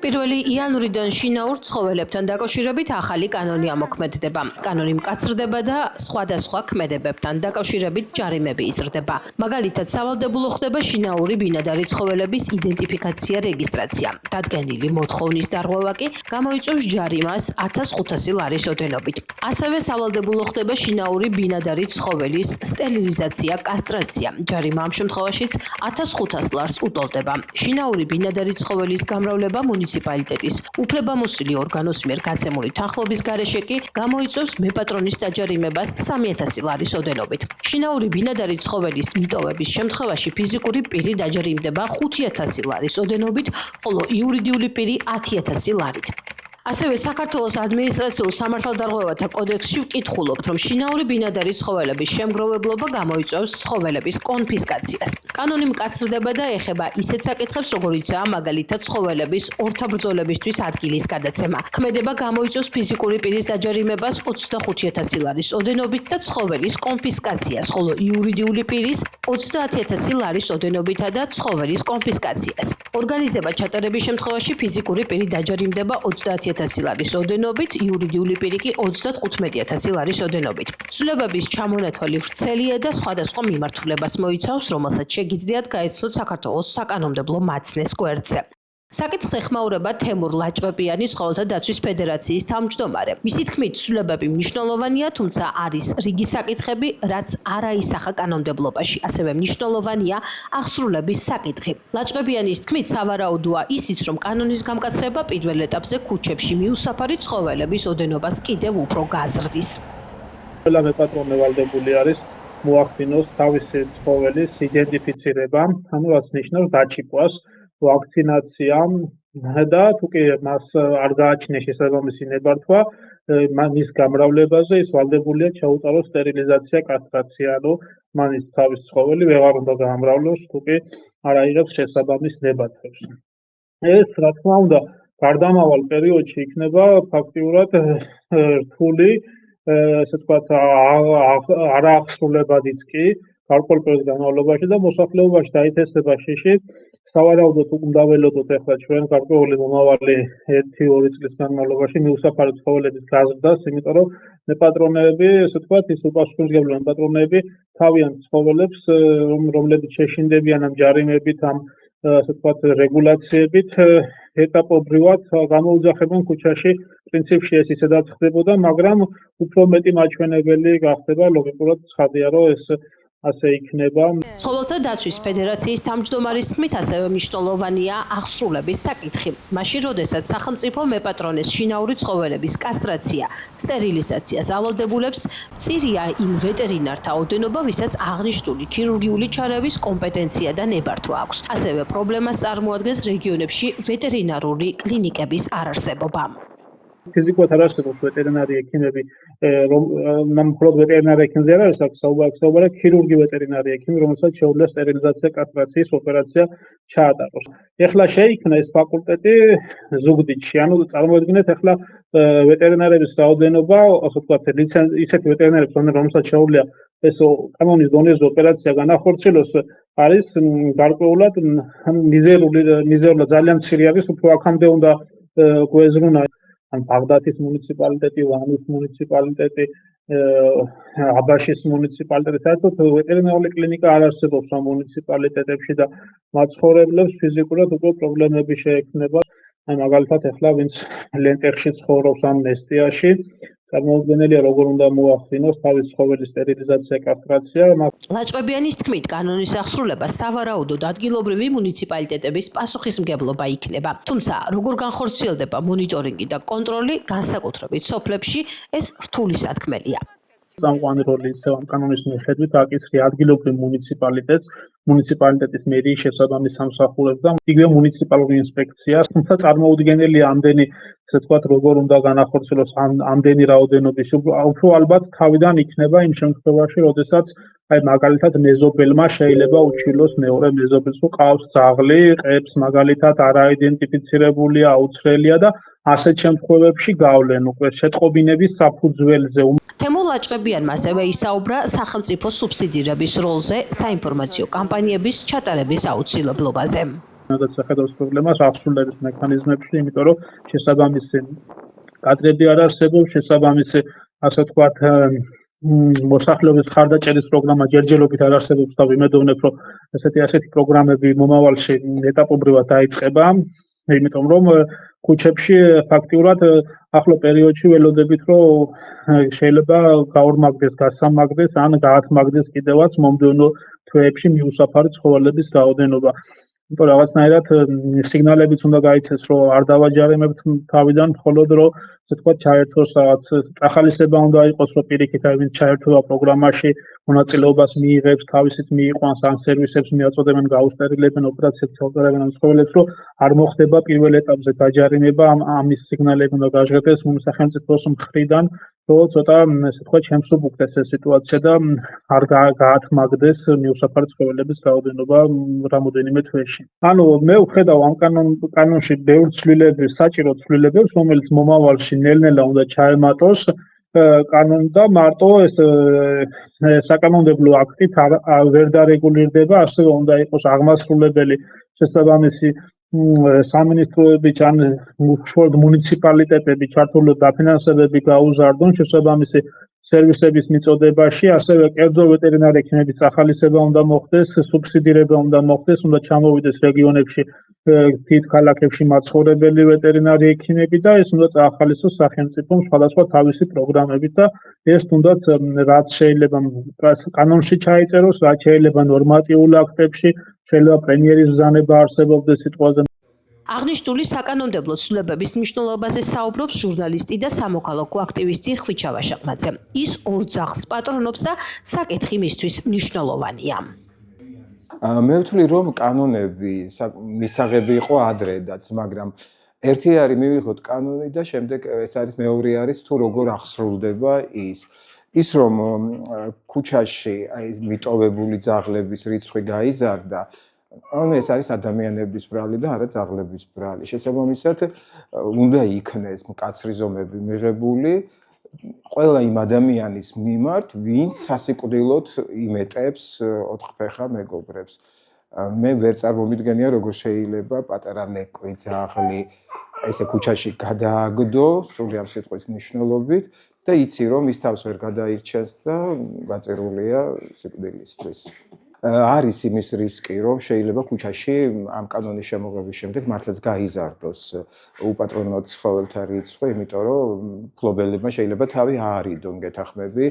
პირველი იანვრიდან შინაურ ცხოველებთან დაკავშირებით ახალი კანონი ამოქმედდება. კანონი მკაცრდება და სხვადასხვა ქმედებებთან დაკავშირებით ჯარიმები იზრდება. მაგალითად, სავალდებულო ხდება შინაური ბინადარი ცხოველების იდენტიფიკაცია, რეგისტრაცია. დადგენილი მოთხოვნის დარღვევა კი გამოიწვევს ჯარიმას 1500 ლარის ოდენობით. ასევე სავალდებულო ხდება შინაური ბინადარი ცხოველის სტერილიზაცია, კასტრაცია. ჯარიმა ამ შემთხვევაშიც 1500 ლარს უტოლდება. შინაური ბინადარი ცხოველის გამრავლება მუნიციპალიტეტის უფლებამოსილი ორგანოს მიერ გაცემული თანხმობის გარეშე კი გამოიწვევს მეპატრონის დაჯარიმებას 3000 ლარის ოდენობით. შინაური ბინადარი ცხოველის მიტოვების შემთხვევაში ფიზიკური პირი დაჯარიმდება 5000 ლარის ოდენობით, ხოლო იურიდიული პირი 10000 ლარით. ასევე საქართველოს ადმინისტრაციულ სამართალდარღვევათა კოდექსში ვკითხულობთ, რომ შინაური ბინადარი ცხოველების შემგროვებლობა გამოიწვევს ცხოველების კონფისკაციას. კანონი მკაცრდება და ეხება ისეთ საკითხებს, როგორიცაა მაგალითად ცხოველების ორთაბრძოლებისთვის ადგილის გადაცემა. ქმედება გამოიწვევს ფიზიკური პირის დაჯარიმებას 25000 ლარის ოდენობით და ცხოველის კონფისკაციას, ხოლო იურიდიული პირის 30000 ლარის ოდენობითა და ცხოველის კონფისკაციას. ორგანიზება ჩატარების შემთხვევაში ფიზიკური პირი დაჯარიმდება 30000 ლარის ოდენობით, იურიდიული პირი კი 35000 ლარის ოდენობით. ცვლილებების ჩამონათვალი ვრცელია და სხვადასხვა მიმართულებას მოიცავს, რომელსაც შეგიძლიათ გაეცნოთ საქართველოს საკანონმდებლო მაცნეს გვერდზე. საკითხს ეხმაურება თემურ ლაჭყებიანი ცხოველთა დაცვის ფედერაციის თავმჯდომარე. მისი თქმით, ცვლილებები მნიშვნელოვანია, თუმცა არის რიგი საკითხები, რაც არ აისახა კანონმდებლობაში, ასევე მნიშვნელოვანია აღსრულების საკითხი. ლაჭყებიანის თქმით, სავარაუდოა ისიც, რომ კანონის გამკაცრება პირველ ეტაპზე ქუჩებში მიუსაფარი ცხოველების ოდენობას კიდევ უფრო გაზრდის. ყველა მეპატრონე ვალდებული არის მოახდინოს თავისი ცხოველის იდენტიფიცირება, ანუ რაც ნიშნავს დაჭიკვას, ვაქცინაცია და თუ კი მას არ გააჩნია შესაბამისი ნებართვა, მის გამრავლებაზე ის ვალდებულია ჩაუტაროს სტერილიზაცია, კასტრაცია, ანუ მან ის თავის ცხოველი ვეღარ უნდა გაამრავლოს, თუ კი არ აიღებს შესაბამის ნებართვებს. ეს, რა თქმა უნდა, გარდამავალ პერიოდში იქნება ფაქტიურად რთული, ესე ვთქვათ, არაახსრულებადიც კი გარკვეულ პერიოდის განმავლობაში და მოსახლეობაში დაითესება შიში. სავარაუდოდ უნდა ველოდოთ ახლა ჩვენ გარკვეული მომავალი 1-2 წლის განმავლობაში მიუსაფარი ცხოველების გაზრდას, იმიტომ რომ მეპატრონეები, ესე ვთქვათ, ის უპასუხისმგებლო მეპატრონეები თავიანთ ცხოველებს, რომლებიც შეშინდებიან ამ ჯარიმებით, ამ ასე ვთქვათ, რეგულაციებით, ეტაპობრივად გამოუძახებენ ქუჩაში. პრინციპში ეს ისედაც ხდებოდა, მაგრამ უფრო მეტი მაჩვენებელი გახდება, ლოგიკურად ცხადია, რომ ეს ასე იქნება. ცხოველთა დაცვის ფედერაციის თავმჯდომარის თქმით, ასევე მნიშვნელოვანია აღსრულების საკითხი. მაშინ, როდესაც სახელმწიფო მეპატრონეს შინაური ცხოველების კასტრაცია, სტერილიზაციას ავალდებულებს, მწირია იმ ვეტერინართა ოდენობა, ვისაც აღნიშნული ქირურგიული ჩარევის კომპეტენცია და ნებართვა აქვს. ასევე პრობლემას წარმოადგენს რეგიონებში ვეტერინარული კლინიკების არარსებობა. ფიზიკურად არ არსებობს ვეტერინარი ექიმები, რომ მხოლოდ ვეტერინარი ექიმზე არ არის აქ საუბარი, ქირურგი ვეტერინარი ექიმი, რომელსაც შეუძლია სტერილიზაცია, კასტრაციის ოპერაცია ჩაატაროს. ეხლა შეიქმნა ეს ფაკულტეტი ზუგდიდში, ანუ წარმოიდგინეთ ეხლა ვეტერინარების რაოდენობა, ასე ვთქვათ, ისეთი ვეტერინარების, რომელსაც შეუძლია ეს კანონის დონეზე ოპერაცია განახორციელოს, არის გარკვეულად მიზერულად ძალიან მცირე არის, უფრო აქამდე უნდა გვეზრუნა ბაღდათის მუნიციპალიტეტი, ვანის მუნიციპალიტეტი, აბაშის მუნიციპალიტეტი, საერთოდ ვეტერინარული კლინიკა არ არსებობს ამ მუნიციპალიტეტებში და მაცხოვრებლებს ფიზიკურად უკვე პრობლემები შეექმნება. მაგალითად, ეხლა ვინც ლენტეხში ცხოვრობს ამ ნესტიაში, წარმოუდგენელია როგორ უნდა მოახდინოს თავის ცხოველის სტერილიზაცია, კასტრაცია. ლაჭყებიანის თქმით, კანონის აღსრულება სავარაუდოდ ადგილობრივი მუნიციპალიტეტების პასუხისმგებლობა იქნება. თუმცა, როგორ განხორციელდება მონიტორინგი და კონტროლი, განსაკუთრებით სოფლებში, ეს რთული სათქმელია. სამყარო როლი ისევ ამ კანონის მიხედვით აკისრია ადგილობრივ მუნიციპალიტეტს, მუნიციპალიტეტის მერიის შესაბამის სამსახურებს და იგივე მუნიციპალური ინსპექციას, თუმცა წარმოუდგენელია ამდენი, ასე ვთქვათ, როგორ უნდა განახორციელოს ამდენი რაოდენობის, უფრო ალბათ თავიდან იქნება იმ შემთხვევაში, როდესაც მაგალითად მეზობელმა შეიძლება უჩილოს მეორე მეზობელს, თუ ყავს ძაღლი, ყებს მაგალითად არაიდენტიფიცირებულია, აუცრელია და ასეთ შემთხვევებში გავლენ უკვე შეტყობინების საფუძველზე. თემურ ლაჭყებიანმა ასევე ისაუბრა სახელმწიფო სუბსიდირების როლზე საინფორმაციო კამპანიების ჩატარების აუცილებლობაზე. როდესაც შეხედავს პრობლემას აღსრულების მექანიზმებში, იმიტომ რომ შესაბამისი კადრები არ არსებობს, შესაბამისი ასე ვთქვათ მოსახლეობის ხარდაჭერის პროგრამა ჯერჯერობით არ არსებობს და ვიმედოვნებ, რომ ასეთი პროგრამები მომავალში ეტაპობრივად დაიწყება, იმიტომ რომ ქუჩებში ფაქტიურად ახლო პერიოდში ველოდებით, რომ შეიძლება გაორმაგდეს, გასამაგდეს ან გაათმაგდეს კიდევაც მომდევნო თვეებში მიუსაფარი ცხოველების რაოდენობა. იმიტომ რაღაცნაირად სიგნალებიც უნდა გაიცეს, რომ არ დავაჯარიმებთ თავიდან, მხოლოდ რომ ასე ვთქვათ, ჩაერთოს რაღაც ახალისება უნდა იყოს, რომ პირიქით აი ვინც ჩაერთვა პროგრამაში მონაწილეობას მიიღებს, თავისით მიიყვანს ან სერვისებს მიაწოდებენ, გაუსტერილებენ, ოპერაციებს ჩაუტარებენ ამ ცხოველებს, რომ არ მოხდება პირველ ეტაპზე დაჯარიმება, ამის სიგნალები უნდა გაჟღერდეს სახელმწიფოს მხრიდან, რომ ცოტა ასე ვთქვათ, შემსუბუქდეს ეს სიტუაცია და არ გაათმაგდეს მიუსაფარი ცხოველების რაოდენობა რამოდენიმე თვეში. ანუ მე ვხედავ ამ კანონში ბევრ ცვლილებას, საჭირო ცვლილებებს, რომელიც მომავალში ნელ-ნელა უნდა ჩაემატოს კანონი და მარტო ეს საკანონმდებლო აქტით ვერ დარეგულირდება, ასევე უნდა იყოს აღმასრულებელი შესაბამისი სამინისტროებიც ან უშუალოდ მუნიციპალიტეტები ჩართული დაფინანსებები გაუზარდონ შესაბამისი სერვისების მიწოდებაში, ასევე კერძო ვეტერინარი ექიმების ახალისება უნდა მოხდეს, სუბსიდირება უნდა მოხდეს, უნდა ჩამოვიდეს რეგიონებში, დიდ ქალაქებში მაცხოვრებელი ვეტერინარი ექიმები და ეს უნდა წაახალისოს სახელმწიფომ სხვადასხვა თავისი პროგრამებით და ეს თუნდაც რაც შეიძლება კანონში ჩაიწეროს, რაც შეიძლება ნორმატიულ აქტებში, შეიძლება პრემიერის ბრძანება არსებობდეს სიტყვაზე. აღნიშნული საკანონმდებლო ცვლილებების მნიშვნელობაზე საუბრობს ჟურნალისტი და სამოქალაქო აქტივისტი ხვიჩა ვაშაყმაძე. ის ორ ძაღლს პატრონობს და საკითხი მისთვის მნიშვნელოვანია. მე ვთვლი, რომ კანონები მისაღები იყო ადრედაც, მაგრამ ერთი არის მივიღოთ კანონი და შემდეგ ეს არის მეორე არის თუ როგორ აღსრულდება ის რომ ქუჩაში აი მიტოვებული ძაღლების რიცხვი გაიზარდა, ანუ ეს არის ადამიანების ბრალი და არა ძაღლების ბრალი. შესაბამისად, უნდა იქნეს მკაცრი ზომები მიღებული ყველა იმ ადამიანის მიმართ, ვინც სასიკვდილოდ იმეტებს ოთხფეხა მეგობრებს. მე ვერ წარმომიდგენია, როგორ შეიძლება პატარა ლეკვი ძაღლი ესე ქუჩაში გადააგდო, სრული ამ სიტყვის მნიშვნელობით და იცი, რომ ის თავს ვერ გადაირჩენს და გაწერულია სიკვდილისთვის. არის იმის რისკი, რომ შეიძლება ქუჩაში ამ კანონის შემოღების შემდეგ მართლაც გაიზარდოს უპატრონო ცხოველთა რიცხვი, იმიტომ რომ ფლობელებმა შეიძლება თავი აარიდონ გეთახმები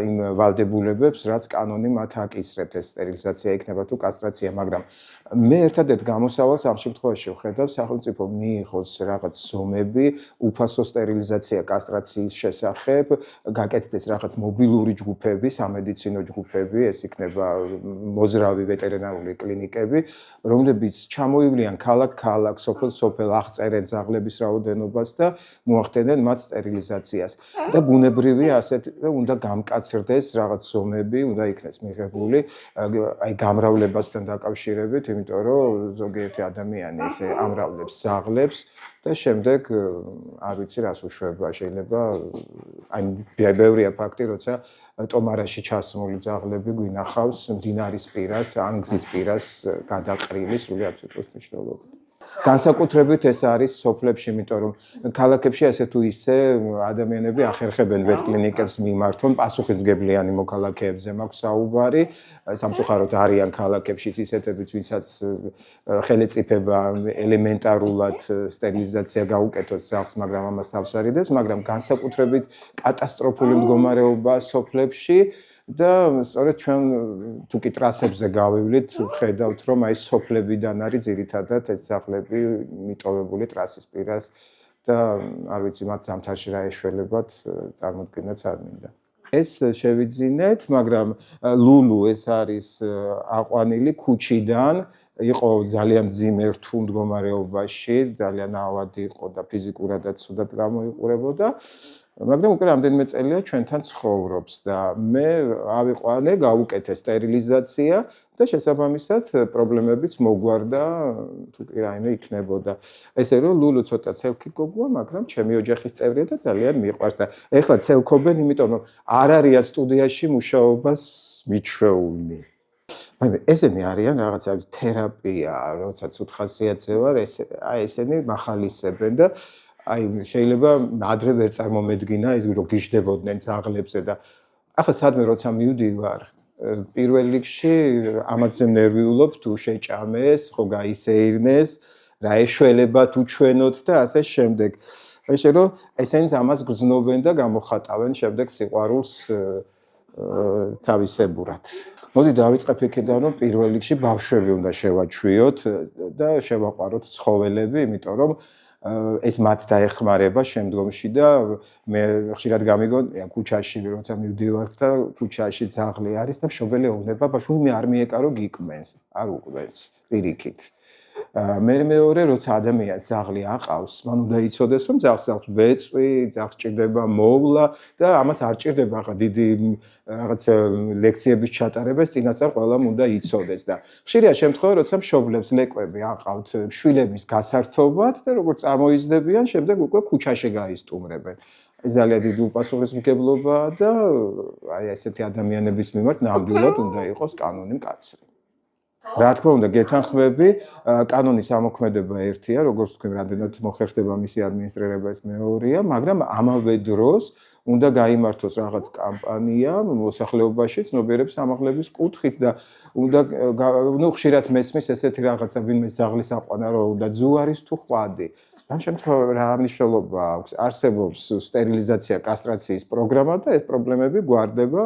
იმ ვალდებულებებს, რაც კანონი მათ აკისრებთ, ეს სტერილიზაცია იქნება თუ კასტრაცია, მაგრამ მე ერთადერთ გამოსავალს ამ შემთხვევაში ვხედავ, სახელმწიფო მიიღოს რაღაც ზომები, უფასო სტერილიზაცია კასტრაციის შესახებ, გაკეთდეს რაღაც მობილური ჯგუფები, სამედიცინო ჯგუფები, ეს იქნება მოძრავი ვეტერინარული კლინიკები, რომლებიც ჩამოივლიან ქალაქ-ქალაქ, სოფელ-სოფელ, აღწერენ ძაღლების რაოდენობას და მოახდენენ მათ სტერილიზაციას. და ბუნებრივია ასეთვე უნდა გამკაცრდეს რაღაც ზომები, უნდა იქნეს მიღებული აი გამრავლებასთან დაკავშირებით, იმიტომ რომ ზოგიერთი ადამიანი ესე ამრავლებს ძაღლებს და შემდეგ არ ვიცი რას უშვება, შეიძლება აი ბევრია ფაქტი, როცა ტომარაში ჩასმული ძაღლები გვინახავს მდინარის პირას ან გზის პირას გადაყრილი სრული ამ სიტყვის მნიშვნელობით. განსაკუთრებით ეს არის სოფლებში, იმიტომ რომ ქალაქებში ასე თუ ისე ადამიანები ახერხებენ ვეტკლინიკებს მიმართონ, პასუხისმგებლიანი მოქალაქეებზე მაქვს საუბარი, სამწუხაროდ არიან ქალაქებში ისეთებიც, ვინცაც ხელეწიფება ელემენტარულად სტერილიზაცია გაუკეთოს ძაღლს, მაგრამ ამას თავს არ იდეს, მაგრამ განსაკუთრებით კატასტროფული მდგომარეობა სოფლებში და სწორედ ჩვენ თუ კი ტრასებზე გავივლით, ვხედავთ, რომ აი სოფლებიდან არის ძირითადად ეს ძაღლები მიტოვებული ტრასის პირას და არ ვიცი მათ ზამთარში რა ეშველებათ წარმოქმნაც არ მინდა. ეს შევიძინეთ, მაგრამ ლულუ ეს არის აყვანილი ქუჩიდან, იყო ძალიან მძიმე რთულ მდგომარეობაში, ძალიან ავადი იყო და ფიზიკურადაც ცუდად გამოიყურებოდა. მაგრამ უკვე რამდენიმე წელია ჩვენთან ცხოვრობს და მე ავიყვანე, გავუკეთე სტერილიზაცია და შესაბამისად პრობლემებიც მოგვარდა, თუ კი რაიმე იქნებოდა. ესე რომ ლულუ ცოტა ცელქი გოგოა, მაგრამ ჩემი ოჯახის წევრია და ძალიან მიყვარს და ეხლა ცელქობენ, იმიტომ რომ არ არიან სტუდიაში მუშაობას მიჩვეულნი. ესენი არიან რაღაცა თერაპია, როცა ცუდ ხასიათზე ვარ, ესენი מחალისებენ და შეიძლება ადრე ვერ წარმომედგინა ის რომ გიждდებოდნენ ძაღლებზე და ახლა სადმე როცა მივდივარ პირველ რიგში ამაზე ნერვიულობ თუ შეჭამეს, ხო გაისეირნეს, რა ეშველება თუ ჩვენოთ და ასე შემდეგ. ესე რომ ესენს ამას გრძნობენ და გამოხატავენ შემდეგ სიყვარულს თავისებურად. მოდი დავიწყებ იქიდან რომ პირველ რიგში ბავშვები უნდა შევაჩვიოთ და შევაყვაროთ ცხოველები, იმიტომ რომ ეს მათ დაეხმარება შემდგომში და მე ხშირად გამიგონია ქუჩაში როცა მივდივარ და ქუჩაში ძაღლი არის და მშობელი ეუბნება ბავშვი მე არ მიეკარო გიკმენს, არ უყურეს პირიქით. მეორე როცა ადამიანს ძაღლი აყავს, მან უნდა იცოდეს რომ ძაღლს აქვს ბეწვი, ძაღლს ჭირდება მოვლა და ამას არ ჭირდება ახლა დიდი რაღაც ლექციების ჩატარება, წინასწარ ყველამ უნდა იცოდეს და ხშირია შემთხვევა როცა მშობლებს ლეკვები აყავთ შვილების გასართობად და როგორც წამოიზრდებიან, შემდეგ უკვე ქუჩაში გაისტუმრებენ. ეს ძალიან დიდი უპასუხისმგებლობაა და აი ესეთი ადამიანების მიმართ ნამდვილად უნდა იყოს კანონი მკაცრი. რა თქმა უნდა, გეთანხმები, კანონის ამოქმედება ერთია, როგორც თქვენ რამდენად მოხერხდება მისი ადმინისტრირება ეს მეორეა, მაგრამ ამავე დროს უნდა გაიმართოს რაღაც კამპანია მოსახლეობაში ცნობიერების ამაღლების კუთხით და უნდა ხშირად მესმის ესეთი რაღაცა ვინმე ძაღლის აყვანა რომ უნდა ძუარის თუ ხვადი. ამ შემთხვევაში რა მნიშვნელობა აქვს? არსებობს სტერილიზაცია, კასტრაციის პროგრამა და ეს პრობლემები გვარდება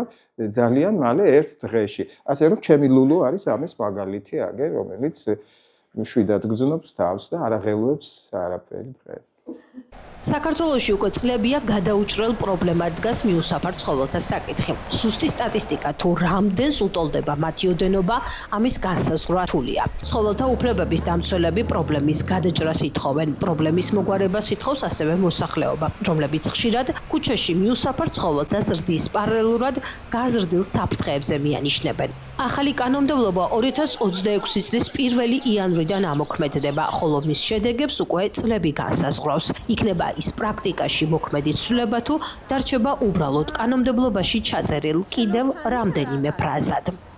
ძალიან მალე ერთ დღეში. ასე რომ ჩემი ლულუ არის ამის მაგალითი აგერ, რომელიც შვიდად გძნობს თავს და არ აღელვებს არაფერი დღეს. საქართველოში უკვე წლებია გადაუჭრელ პრობლემად დგას მიუსაფარ ცხოველთა საკითხი. სუსტი სტატისტიკა თუ რამდენს უტოლდება მათი ოდენობა, ამის განსაზღვრა რთულია. ცხოველთა უფლებების დამცველები პრობლემის გადაჭრას ითხოვენ, პრობლემის მოგვარებას ითხოვს ასევე მოსახლეობა, რომლებიც ხშირად ქუჩაში მიუსაფარ ცხოველთა ზრდის პარალელურად გაზრდილ საფრთხეებზე მიანიშნებენ. ახალი კანონმდებლობა 2026 წლის 1 იანვრიდან ამოქმედდება, ხოლო მის შედეგებს უკვე წლები განსაზღვრავს. იქნება ის პრაქტიკაში მოქმედი ცვლილება თუ დარჩება უბრალოდ კანონმდებლობაში ჩაწერილ კიდევ რამდენიმე ფრაზად.